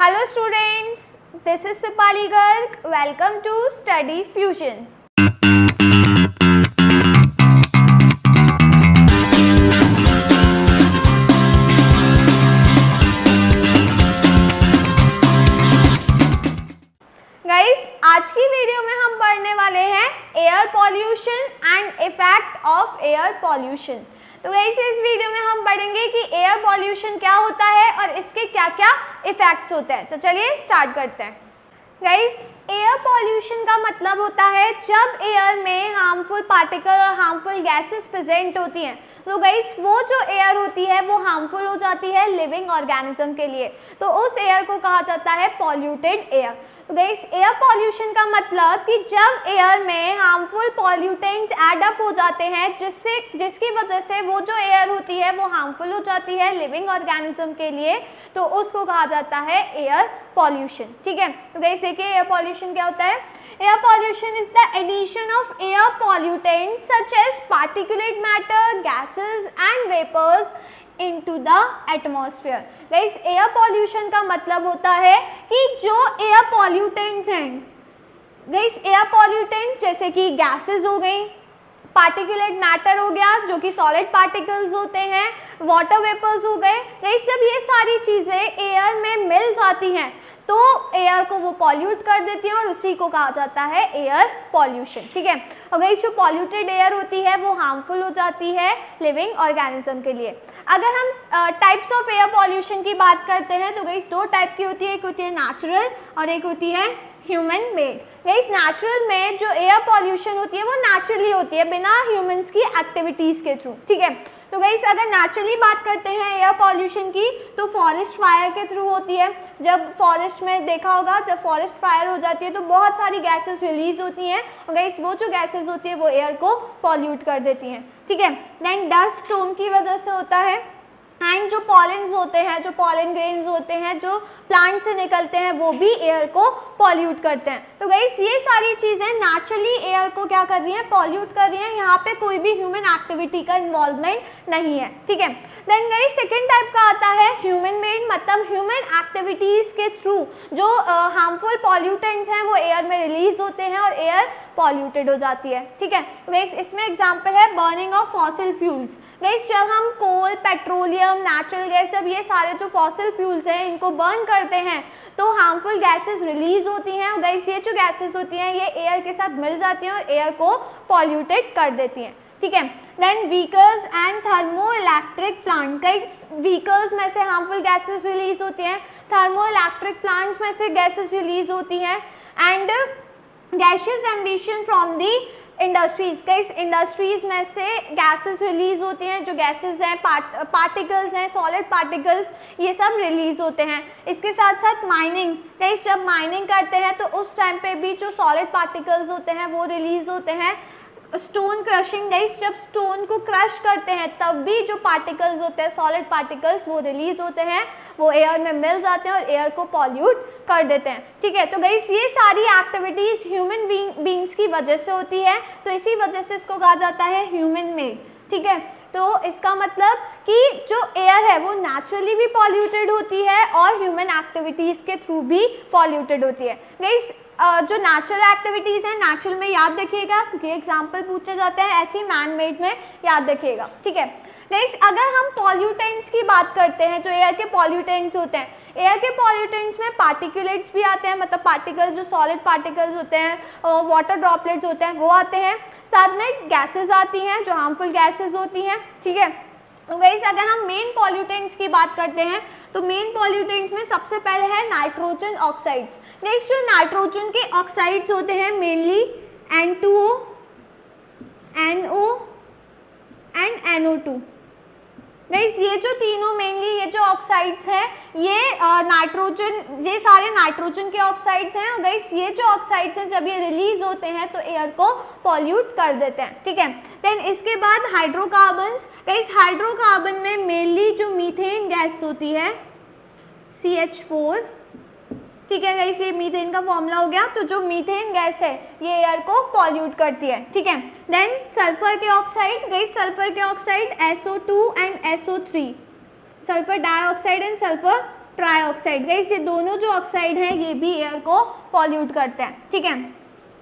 Hello students, this is Sipali Garg. Welcome to Study Fusion. Guys, आज की video में हम पढ़ने वाले हैं air pollution and effect of air pollution. तो गाइस, इस वीडियो में हम पढ़ेंगे कि एयर पॉल्यूशन क्या होता है और इसके क्या क्या इफेक्ट्स होते हैं। तो चलिए स्टार्ट करते हैं। गाइस, एयर पॉल्यूशन का मतलब होता है जब एयर में हार्मफुल पार्टिकल और हार्मफुल गैसेस प्रेजेंट होती हैं। तो गाइस, वो जो एयर होती है वो हार्मफुल हो जाती है लिविंग ऑर्गेनिज्म के लिए, तो उस एयर को कहा जाता है पॉल्यूटेड एयर। तो गाइस, एयर पॉल्यूशन का मतलब कि जब एयर में हार्मफुल पॉल्यूटेंट्स ऐड अप हो जाते हैं जिसकी वजह से वो जो एयर होती है वो हार्मफुल हो जाती है लिविंग ऑर्गेनिज्म के लिए, तो उसको कहा जाता है एयर पॉल्यूशन। ठीक है, तो गाइस देखिए एयर पॉल्यूशन क्या होता है। Air pollution is the addition of air pollutants such as particulate matter, gases and vapours into the atmosphere। Guys, air pollution का मतलब होता है कि जो एयर पॉल्यूटेंट्स हैं, गाइस एयर पॉल्यूटेंट जैसे कि गैसेस हो गई, पार्टिकुलेट मैटर हो गया जो कि सॉलिड पार्टिकल्स होते हैं, वाटर वेपर्स हो गए। गाइस, जब ये सारी चीज़ें एयर में मिल जाती हैं तो एयर को वो पॉल्यूट कर देती हैं और उसी को कहा जाता है एयर पॉल्यूशन। ठीक है, और गाइस जो पॉल्यूटेड एयर होती है वो हार्मफुल हो जाती है लिविंग ऑर्गेनिज्म के लिए। अगर हम टाइप्स ऑफ एयर पॉल्यूशन की बात करते हैं तो गाइस दो टाइप की होती है, एक होती है नेचुरल और एक होती है ह्यूमन मेड। गाइस, नेचुरल में जो एयर पॉल्यूशन होती है वो नेचुरली होती है बिना ह्यूमंस की एक्टिविटीज़ के थ्रू। ठीक है, तो गाइस अगर नेचुरली बात करते हैं एयर पॉल्यूशन की तो फॉरेस्ट फायर के थ्रू होती है। जब फॉरेस्ट में देखा होगा, जब फॉरेस्ट फायर हो जाती है तो बहुत सारी गैसेस रिलीज होती हैं और गाइस वो जो गैसेस होती है वो एयर को पॉल्यूट कर देती हैं। ठीक है, देन डस्ट स्टॉर्म की वजह से होता है, एंड जो पॉलेंस होते हैं, जो पॉलन ग्रेन्स होते हैं जो प्लांट से निकलते हैं वो भी एयर को पॉल्यूट करते हैं। तो गाइस ये सारी चीज़ें नेचुरली एयर को क्या कर रही हैं, पॉल्यूट कर रही हैं। यहाँ पे कोई भी ह्यूमन एक्टिविटी का इन्वॉल्वमेंट नहीं है। ठीक है, देन गाइस सेकेंड टाइप का आता है ह्यूमन मेड, मतलब ह्यूमन एक्टिविटीज़ के थ्रू जो हार्मफुल पॉल्यूटेंट्स हैं वो एयर में रिलीज होते हैं और एयर पॉल्यूटेड हो जाती है। ठीक है, तो गाइस इसमें एग्जाम्पल है burning of fossil fuels. Guys जब हम कोल, पेट्रोलियम, नेचुरल गैस, जब ये सारे जो फॉसिल फ्यूल्स हैं इनको बर्न करते हैं तो हार्मफुल गैसेस रिलीज होती हैं और गाइस ये जो गैसेस होती हैं ये एयर के साथ मिल जाती हैं और एयर को पॉल्यूटेड कर देती हैं। ठीक है, then vehicles and thermo electric plant. Guys vehicles में से हार्मफुल गैसेस रिलीज होती हैं, थर्मो इलेक्ट्रिक प्लांट्स में से गैसेस रिलीज होती हैं, and gaseous emission from the industries. Guys industries में से गैसेस रिलीज होती हैं, जो गैसेस हैं पार्टिकल्स हैं, सॉलिड पार्टिकल्स, ये सब रिलीज होते हैं। इसके साथ साथ माइनिंग। गाइस जब माइनिंग करते हैं तो उस टाइम पे भी जो सॉलिड पार्टिकल्स होते हैं वो रिलीज होते हैं। Stone crushing. गाइस जब स्टोन को क्रश करते हैं तब भी जो पार्टिकल्स होते हैं, सॉलिड पार्टिकल्स, वो रिलीज होते हैं, वो एयर में मिल जाते हैं और एयर को पॉल्यूट कर देते हैं। ठीक है, तो गाइस ये सारी एक्टिविटीज़ ह्यूमन बींग्स की वजह से होती है, तो इसी वजह से इसको कहा जाता है ह्यूमन मेड। ठीक है, तो इसका मतलब कि जो एयर है वो नेचुरली भी पॉल्यूटेड होती है और ह्यूमन एक्टिविटीज़ के थ्रू भी पॉल्यूटेड होती है। गाइस जो नेचुरल एक्टिविटीज़ हैं नेचुरल में याद रखिएगा क्योंकि एग्जाम्पल पूछे जाते हैं, ऐसी मैन मेड में याद रखिएगा। ठीक है, गाइस अगर हम पॉल्यूटेंट्स की बात करते हैं, जो एयर के पॉल्यूटेंट्स होते हैं, एयर के पॉल्यूटेंट्स में पार्टिकुलेट्स भी आते हैं, मतलब पार्टिकल्स जो सॉलिड पार्टिकल्स होते हैं, वाटर ड्रॉपलेट्स होते हैं वो आते हैं, साथ में गैसेस आती हैं जो हार्मफुल गैसेस होती हैं। ठीक है, तो गाइस अगर हम मेन पॉल्यूटेंट्स की बात करते हैं तो मेन पॉल्यूटेंट्स में सबसे पहले है नाइट्रोजन ऑक्साइड्स। गाइस जो नाइट्रोजन के ऑक्साइड्स होते हैं mainly N2O, NO and NO2। Guys ये जो तीनों मेनली ये जो ऑक्साइड्स हैं ये नाइट्रोजन, ये सारे नाइट्रोजन के ऑक्साइड्स हैं और गाइस ये जो ऑक्साइड्स हैं जब ये रिलीज होते हैं तो एयर को पॉल्यूट कर देते हैं। ठीक है, देन इसके बाद हाइड्रोकार्बन्स। गाइस हाइड्रोकार्बन में मेनली जो मीथेन गैस होती है CH4, ठीक है गाइस ये मीथेन का फॉर्मूला हो गया, तो जो मीथेन गैस है ये एयर को पॉल्यूट करती है। ठीक है, देन सल्फर के ऑक्साइड। गाइस सल्फर के oxide SO2 and SO3, sulphur dioxide and sulphur trioxide. Guys ये दोनों जो ऑक्साइड हैं ये भी एयर को पॉल्यूट करते हैं, ठीक है।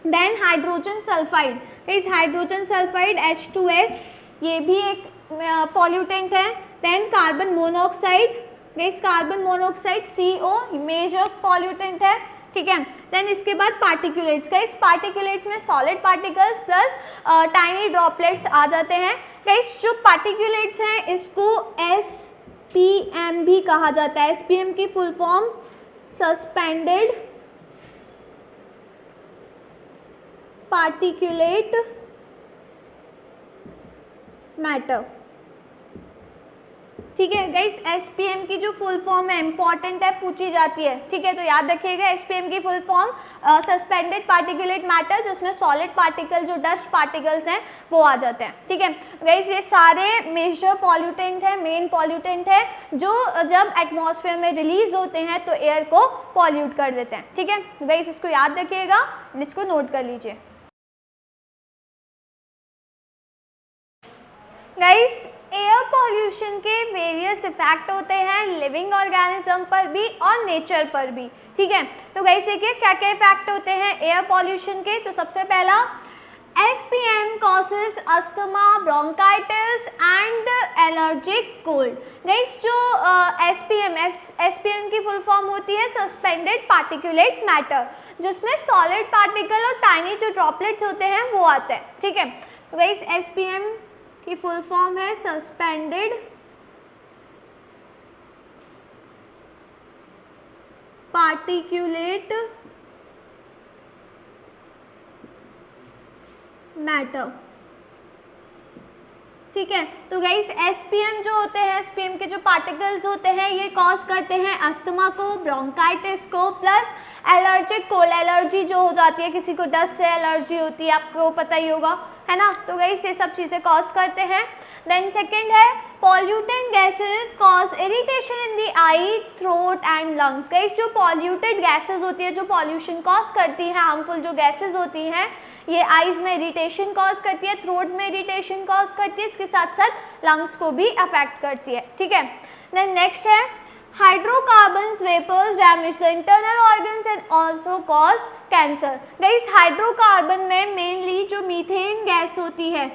Then hydrogen sulphide, guys hydrogen sulphide H2S ये भी एक पॉल्यूटेंट है। Then carbon monoxide, guys carbon monoxide CO major pollutant है, ठीक है। देन इसके बाद पार्टिकुलेट्स, गाइस पार्टिकुलेट्स में solid particles plus tiny droplets आ जाते हैं। गाइस जो पार्टिकुलेट्स हैं इसको SPM भी कहा जाता है। SPM की full form suspended particulate matter, ठीक है। गाइस SPM की जो फुल फॉर्म है इंपॉर्टेंट है, पूछी जाती है, ठीक है, तो याद रखिएगा। SPM की full form suspended particulate matter, जिसमें सॉलिड पार्टिकल जो डस्ट पार्टिकल्स हैं वो आ जाते हैं, ठीक है। गाइस ये सारे मेजर पॉल्यूटेंट है, मेन पॉल्यूटेंट है जो जब एटमॉस्फेयर में रिलीज होते हैं तो एयर को पॉल्यूट कर देते हैं, ठीक है। गाइस इसको याद रखिएगा, इसको नोट कर लीजिए। गाइस एयर पॉल्यूशन के वेरियस इफेक्ट होते हैं लिविंग ऑर्गेनिज्म पर भी और नेचर पर भी, ठीक है। तो गाइस देखिए क्या क्या इफेक्ट होते हैं एयर पॉल्यूशन के। तो सबसे पहला SPM causes asthma, bronchitis and allergic cold. Guys जो SPM की फुल फॉर्म होती है सस्पेंडेड पार्टिकुलेट मैटर, जिसमें सॉलिड पार्टिकल और टाइनी जो ड्रॉपलेट्स होते हैं वो आते हैं, ठीक है। तो गाइस SPM की फुल फॉर्म है सस्पेंडेड पार्टिकुलेट मैटर, ठीक है। तो गाइस SPM जो होते हैं, SPM के जो पार्टिकल्स होते हैं ये कॉज करते हैं अस्थमा को, ब्रोंकाइटिस को प्लस एलर्जिक कोल्ड, एलर्जी जो हो जाती है, किसी को डस्ट से एलर्जी होती है, आपको पता ही होगा, है ना। तो गाइस ये सब चीज़ें कॉज करते हैं। देन सेकंड है pollutant gases cause irritation in the I, throat and lungs. Guys जो पॉल्यूटेड गैसेस होती है, जो पॉल्यूशन कॉज करती हैं, हार्मफुल जो गैसेस होती हैं, ये आईज में इरिटेशन कॉज करती है, थ्रोट में इरिटेशन कॉज करती है, इसके साथ साथ लंग्स को भी अफेक्ट करती है, ठीक है। देन नेक्स्ट है hydrocarbons vapours damage the internal organs and also cause cancer. Guys hydrocarbon में मेनली जो मीथेन गैस होती है,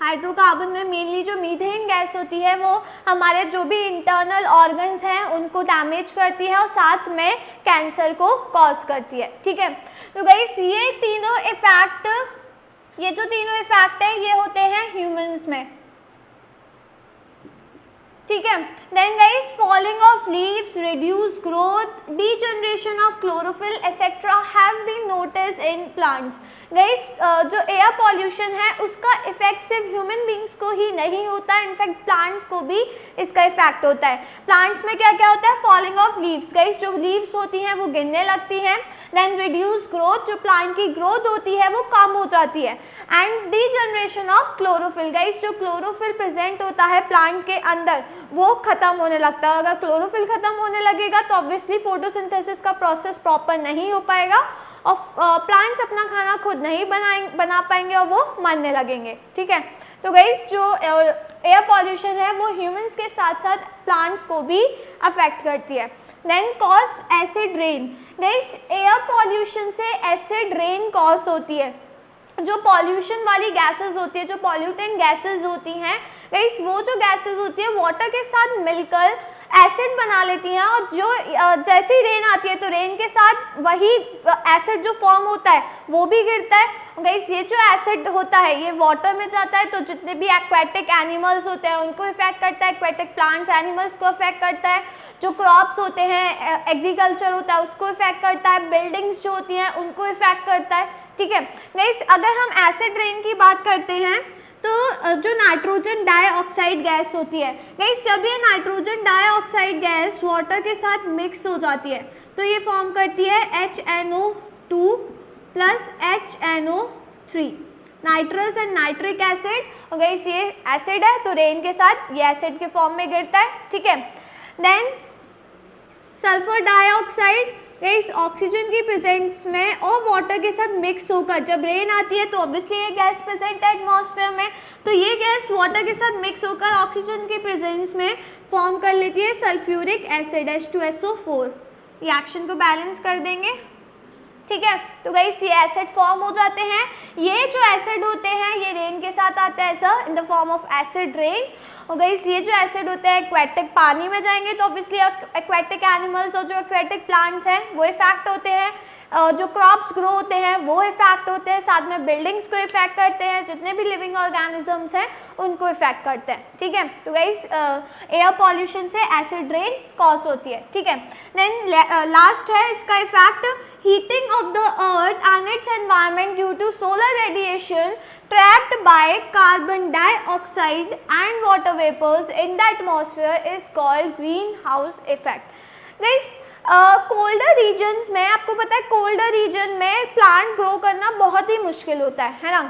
हाइड्रोकार्बन में मेनली जो मीथेन गैस होती है वो हमारे जो भी इंटरनल ऑर्गन्स हैं उनको डैमेज करती है और साथ में कैंसर को कॉज करती है, ठीक है। तो गाइस ये तीनों इफेक्ट, ये जो तीनों इफेक्ट है ये होते हैं ह्यूमंस में, ठीक है। Then guys falling of leaves, reduce growth, degeneration of chlorophyll etcetera have been notice in plants. Guys जो एयर पॉल्यूशन है उसका इफेक्ट सिर्फ ह्यूमन बींग्स को ही नहीं होता है, इनफैक्ट प्लांट्स को भी इसका इफेक्ट होता है। प्लांट्स में क्या क्या होता है, फॉलिंग ऑफ लीव्स, गाइस जो लीव्स होती हैं वो गिरने लगती हैं। देन रिड्यूस ग्रोथ, जो प्लांट की ग्रोथ होती है वो कम हो जाती है। And degeneration of chlorophyll, guys जो क्लोरोफिल प्रेजेंट होता है प्लांट के अंदर वो खत्म होने लगता है। अगर क्लोरोफिल खत्म होने लगेगा तो ऑब्वियसली फोटोसिंथेसिस का प्रोसेस प्रॉपर नहीं हो पाएगा और प्लांट्स अपना खाना खुद नहीं बना पाएंगे और वो मरने लगेंगे, ठीक है। तो गाइस जो एयर पॉल्यूशन है वो ह्यूमंस के साथ साथ प्लांट्स को भी अफेक्ट करती है। Then cause acid rain, guys air pollution से एसिड रेन कॉज होती है। जो पॉल्यूशन वाली गैसेस होती है, जो पॉल्यूटेंट गैसेस होती हैं, गाइस वो जो गैसेस होती है वाटर के साथ मिलकर एसिड बना लेती हैं और जो जैसे ही रेन आती है तो रेन के साथ वही एसिड जो फॉर्म होता है वो भी गिरता है। गाइस ये जो एसिड होता है ये वाटर में जाता है तो जितने भी एक्वेटिक एनिमल्स होते हैं उनको इफेक्ट करता है, एक्वेटिक प्लांट्स एनिमल्स को इफेक्ट करता है, जो क्रॉप्स होते हैं, एग्रीकल्चर होता है उसको इफेक्ट करता है, बिल्डिंग्स जो होती हैं उनको इफेक्ट करता है, ठीक है। गाइस अगर हम एसिड रेन की बात करते हैं तो जो नाइट्रोजन डाइऑक्साइड गैस होती है, गाइस जब ये नाइट्रोजन डाइऑक्साइड गैस वाटर के साथ मिक्स हो जाती है तो ये फॉर्म करती है HNO2 plus HNO3, nitrous and nitric acid. और गाइस ये एसिड है तो रेन के साथ ये एसिड के फॉर्म में गिरता है, ठीक है। Then sulphur dioxide, guys oxygen की प्रेजेंस में और वाटर के साथ मिक्स होकर जब रेन आती है तो ऑब्वियसली ये गैस प्रेजेंट है एटमॉस्फेयर में, तो ये गैस वाटर के साथ मिक्स होकर ऑक्सीजन की प्रेजेंस में फॉर्म कर लेती है सल्फ्यूरिक एसिड H2SO4। रिएक्शन को बैलेंस कर देंगे, ठीक है। तो गाइस ये एसिड फॉर्म हो जाते हैं। ये जो एसिड होते हैं ये रेन के साथ आता है ऐसा in the form of acid rain. और गाइस ये जो एसिड होते हैं एक्वेटिक पानी में जाएंगे तो ऑब्वियसली एक्वेटिक एनिमल्स और जो एक्वेटिक प्लांट्स हैं वो इफेक्ट होते हैं, जो क्रॉप्स ग्रो होते हैं वो इफेक्ट होते हैं, साथ में बिल्डिंग्स को इफेक्ट करते हैं, जितने भी लिविंग ऑर्गेनिजम्स हैं उनको इफेक्ट करते हैं, ठीक है। तो गाइस एयर पॉल्यूशन से एसिड रेन कॉज होती है, ठीक है। देन लास्ट है इसका effect, heating of the earth and its environment due to solar radiation trapped by carbon dioxide and water vapors in the atmosphere is called greenhouse effect. Guys, colder regions में आपको पता है colder region में plant grow करना बहुत ही मुश्किल होता है ना।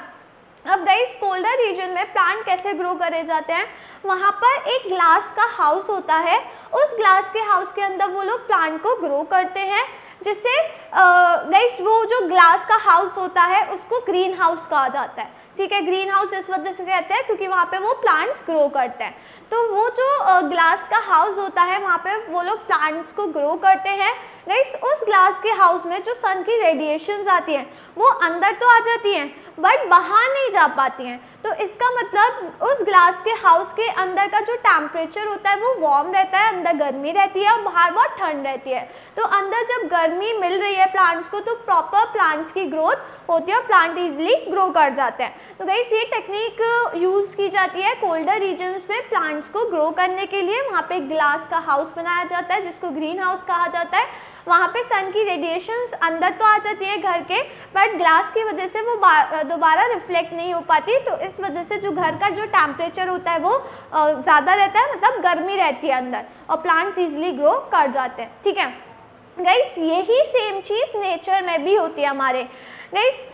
अब गाइस कोल्डर रीजन में प्लांट कैसे ग्रो करे जाते हैं, वहाँ पर एक ग्लास का हाउस होता है, उस ग्लास के हाउस के अंदर वो लोग प्लांट को ग्रो करते हैं, जिससे गाइस वो जो ग्लास का हाउस होता है उसको ग्रीन हाउस कहा जाता है, ठीक है। ग्रीन हाउस इस वजह से कहते हैं क्योंकि वहाँ पे वो प्लांट्स ग्रो करते हैं। तो वो जो ग्लास का हाउस होता है वहाँ पे वो लोग प्लांट्स को ग्रो करते हैं। गाइस उस ग्लास के हाउस में जो सन की रेडिएशंस आती हैं वो अंदर तो आ जाती हैं बट बाहर नहीं जा पाती हैं। तो इसका मतलब उस ग्लास के हाउस के अंदर का जो टेम्परेचर होता है वो वार्म रहता है, अंदर गर्मी रहती है और बाहर बहुत ठंड रहती है। तो अंदर जब गर्मी मिल रही है प्लांट्स को तो प्रॉपर प्लांट्स की ग्रोथ होती है और प्लांट इजीली ग्रो कर जाते हैं। तो गाइस ये टेक्निक यूज़ की जाती है कोल्डर रीजन्स में प्लांट्स को ग्रो करने के लिए। वहाँ पे ग्लास का हाउस बनाया जाता है जिसको ग्रीन हाउस कहा जाता है। वहाँ पे सन की रेडिएशंस अंदर तो आ जाती है घर के, बट ग्लास की वजह से वो दोबारा रिफ्लेक्ट नहीं हो पाती, तो इस वजह से जो घर का जो टेम्परेचर होता है वो ज़्यादा रहता है, मतलब गर्मी रहती है अंदर और प्लांट्स ईजिली ग्रो कर जाते हैं, ठीक है। गाइस यही सेम चीज़ नेचर में भी होती है हमारे। गाइस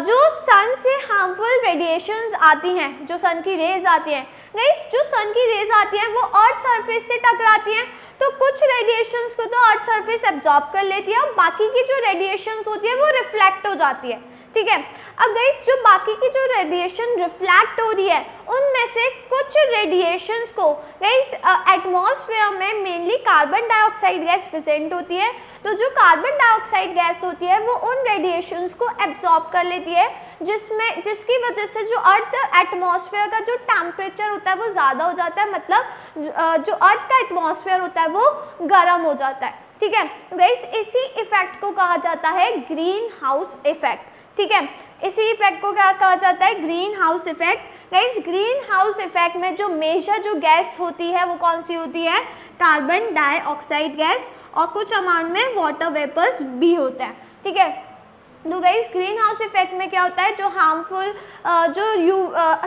जो सन से हार्मफुल रेडिएशंस आती हैं, जो सन की रेज आती हैं, गाइस जो सन की रेज आती हैं वो अर्थ सरफेस से टकराती हैं, तो कुछ रेडिएशंस को तो अर्थ सरफेस एब्जॉर्ब कर लेती है और बाकी की जो रेडिएशंस होती है वो रिफ्लेक्ट हो जाती है, ठीक है। अब गाइस जो बाकी की जो रेडिएशन रिफ्लेक्ट हो रही है उनमें से कुछ रेडिएशंस को गाइस एटमॉस्फेयर में mainly carbon dioxide gas present होती है, तो जो कार्बन डाइऑक्साइड गैस होती है वो उन रेडिएशंस को एब्जॉर्ब कर लेती है, जिसकी वजह से जो अर्थ एटमॉस्फेयर का जो टेम्परेचर होता है वो ज़्यादा हो जाता है, मतलब जो अर्थ का एटमॉस्फेयर होता है वो गर्म हो जाता है, ठीक है। गाइस इसी इफेक्ट को कहा जाता है ग्रीन हाउस इफेक्ट, ठीक है। इसी इफेक्ट को क्या कहा जाता है, green house effect. Guys green house effect में जो मेजर जो गैस होती है वो कौन सी होती है, कार्बन डाइऑक्साइड गैस, और कुछ अमाउंट में वाटर वेपर्स भी होता है, ठीक है। तो गाइस ग्रीन हाउस इफेक्ट में क्या होता है, जो हार्मफुल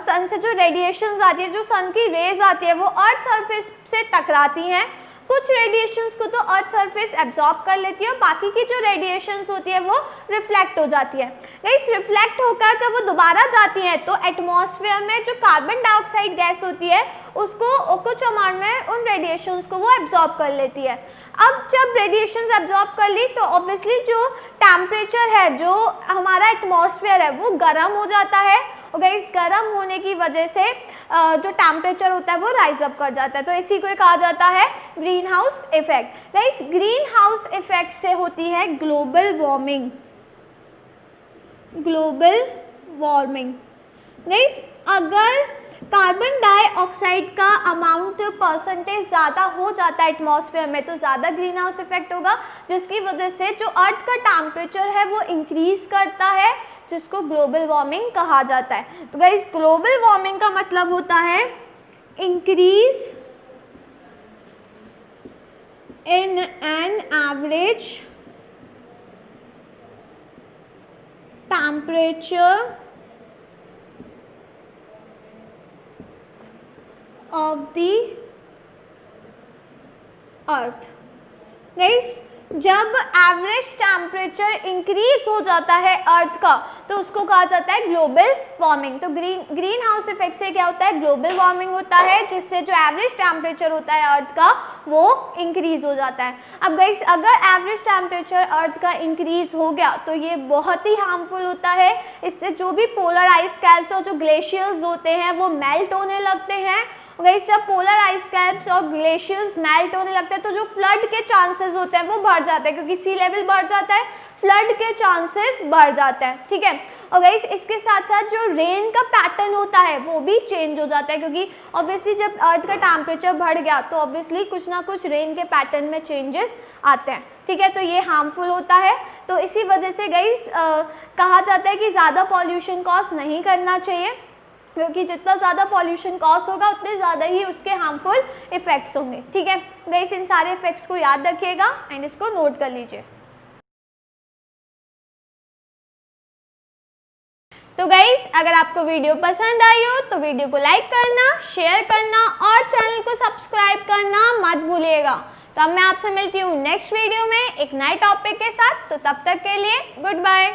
सन से जो रेडिएशंस आती है, जो सन की रेज आती है वो अर्थ सरफेस से टकराती हैं, कुछ रेडिएशंस को तो अर्थ सरफेस एब्जॉर्ब कर लेती है और बाकी की जो रेडिएशंस होती है वो रिफ्लेक्ट हो जाती है। गाइस रिफ्लेक्ट होकर जब वो दोबारा जाती है तो एटमॉस्फेयर में जो कार्बन डाइऑक्साइड गैस होती है उसको कुछ अमाउंट में उन रेडिएशंस को वो एब्जॉर्ब कर लेती है। अब जब रेडिएशंस एब्जॉर्ब कर ली तो ऑब्वियसली जो टेम्परेचर है, जो हमारा एटमॉस्फेयर है वो गर्म हो जाता है और गाइस गर्म होने की वजह से जो टेम्परेचर होता है वो राइज अप कर जाता है, तो इसी को कहा जाता है green house effect. Guys green house effect से होती है global warming, global warming. Guys अगर कार्बन डाइऑक्साइड का अमाउंट परसेंटेज ज़्यादा हो जाता है एटमॉस्फेयर में तो ज़्यादा ग्रीन हाउस इफेक्ट होगा, जिसकी वजह से जो अर्थ का टेम्परेचर है वो इंक्रीज करता है, जिसको ग्लोबल वार्मिंग कहा जाता है। तो गाइस ग्लोबल वार्मिंग का मतलब होता है increase in an average temperature of the earth। Guys जब एवरेज टेम्परेचर इंक्रीज हो जाता है अर्थ का तो उसको कहा जाता है ग्लोबल वार्मिंग। तो ग्रीन हाउस इफेक्ट से क्या होता है, ग्लोबल वार्मिंग होता है, जिससे जो एवरेज टेम्परेचर होता है अर्थ का वो इंक्रीज हो जाता है। अब गाइस अगर एवरेज टेम्परेचर अर्थ का इंक्रीज हो गया तो ये बहुत ही हार्मफुल होता है। इससे जो भी पोलर आइस कैप्स और जो ग्लेशियर्स होते हैं वो मेल्ट होने लगते हैं। गाइस जब पोलर आइस कैप्स और ग्लेशियर्स मेल्ट होने लगते हैं तो जो फ्लड के चांसेस होते हैं वो बढ़ जाते हैं, क्योंकि सी लेवल बढ़ जाता है, फ्लड के चांसेस बढ़ जाते हैं। ठीक है, और गाइस इसके साथ साथ जो रेन का पैटर्न होता है वो भी चेंज हो जाता है, क्योंकि ऑब्वियसली जब अर्थ का टेम्परेचर बढ़ गया तो ऑब्वियसली कुछ ना कुछ रेन के पैटर्न में चेंजेस आते हैं। ठीक है, तो ये हार्मफुल होता है। तो इसी वजह से गाइस कहा जाता है कि ज़्यादा पॉल्यूशन कॉज नहीं करना चाहिए, क्योंकि जितना ज़्यादा पॉल्यूशन कॉज होगा उतने ज़्यादा ही उसके हार्मफुल इफेक्ट्स होंगे। ठीक है गाइस, इन सारे इफेक्ट्स को याद रखिएगा एंड इसको नोट कर लीजिए। तो गाइस अगर आपको वीडियो पसंद आई हो तो वीडियो को लाइक करना, शेयर करना और चैनल को सब्सक्राइब करना मत भूलिएगा। तो अब मैं आपसे मिलती हूँ नेक्स्ट वीडियो में एक नए टॉपिक के साथ। तो तब तक के लिए गुड बाय।